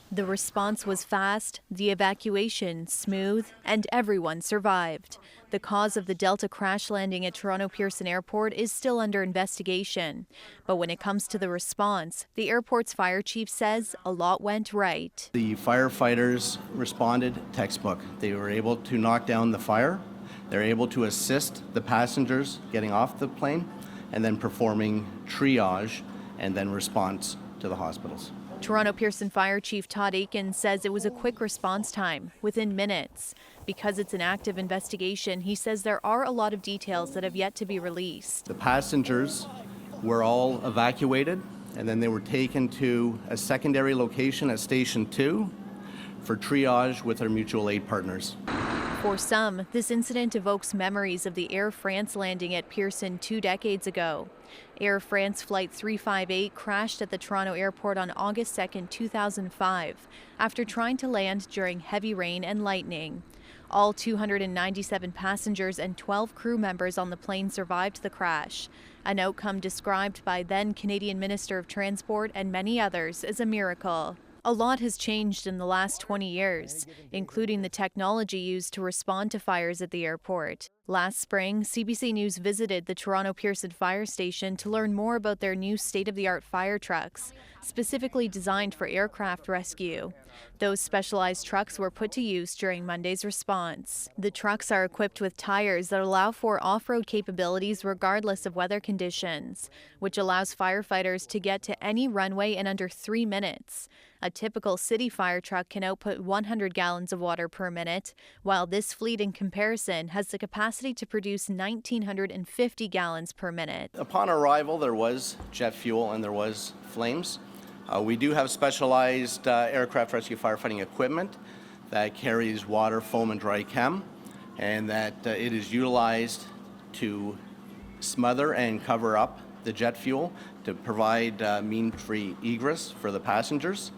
The response was fast, the evacuation smooth, and everyone survived. The cause of the Delta crash landing at Toronto Pearson Airport is still under investigation. But when it comes to the response, the airport's fire chief says a lot went right. The firefighters responded textbook. They were able to knock down the fire. They're able to assist the passengers getting off the plane and then performing triage and then response to the hospitals. Toronto Pearson Fire Chief Todd Aiken says it was a quick response time, within minutes. Because it's an active investigation, he says there are a lot of details that have yet to be released. The passengers were all evacuated, and then they were taken to a secondary location at Station 2 for triage with our mutual aid partners. For some, this incident evokes memories of the Air France landing at Pearson 2 decades ago. Air France Flight 358 crashed at the Toronto airport on August 2, 2005, after trying to land during heavy rain and lightning. All 297 passengers and 12 crew members on the plane survived the crash, an outcome described by then Canadian Minister of Transport and many others as a miracle. A lot has changed in the last 20 years, including the technology used to respond to fires at the airport. Last spring, CBC News visited the Toronto Pearson Fire Station to learn more about their new state-of-the-art fire trucks, specifically designed for aircraft rescue. Those specialized trucks were put to use during Monday's response. The trucks are equipped with tires that allow for off-road capabilities regardless of weather conditions, which allows firefighters to get to any runway in under 3 minutes. A typical city fire truck can output 100 gallons of water per minute, while this fleet in comparison has the capacity to produce 1,950 gallons per minute. Upon arrival, there was jet fuel and there was flames. We do have specialized aircraft rescue firefighting equipment that carries water, foam, and dry chem, and that it is utilized to smother and cover up the jet fuel to provide mean-free egress for the passengers.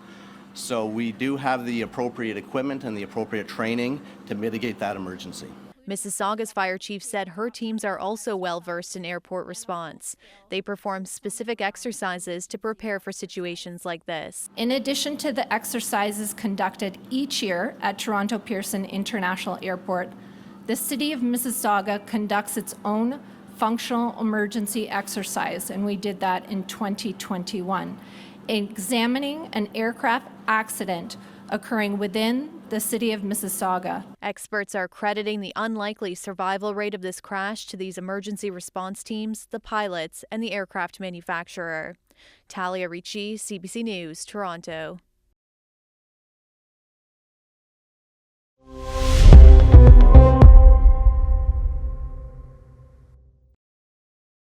So we do have the appropriate equipment and the appropriate training to mitigate that emergency. Mississauga's fire chief said her teams are also well-versed in airport response. They perform specific exercises to prepare for situations like this. In addition to the exercises conducted each year at Toronto Pearson International Airport, the City of Mississauga conducts its own functional emergency exercise, and we did that in 2021, examining an aircraft accident occurring within the City of Mississauga. Experts are crediting the unlikely survival rate of this crash to these emergency response teams, the pilots, and the aircraft manufacturer. Talia, Ricci, CBC News, Toronto.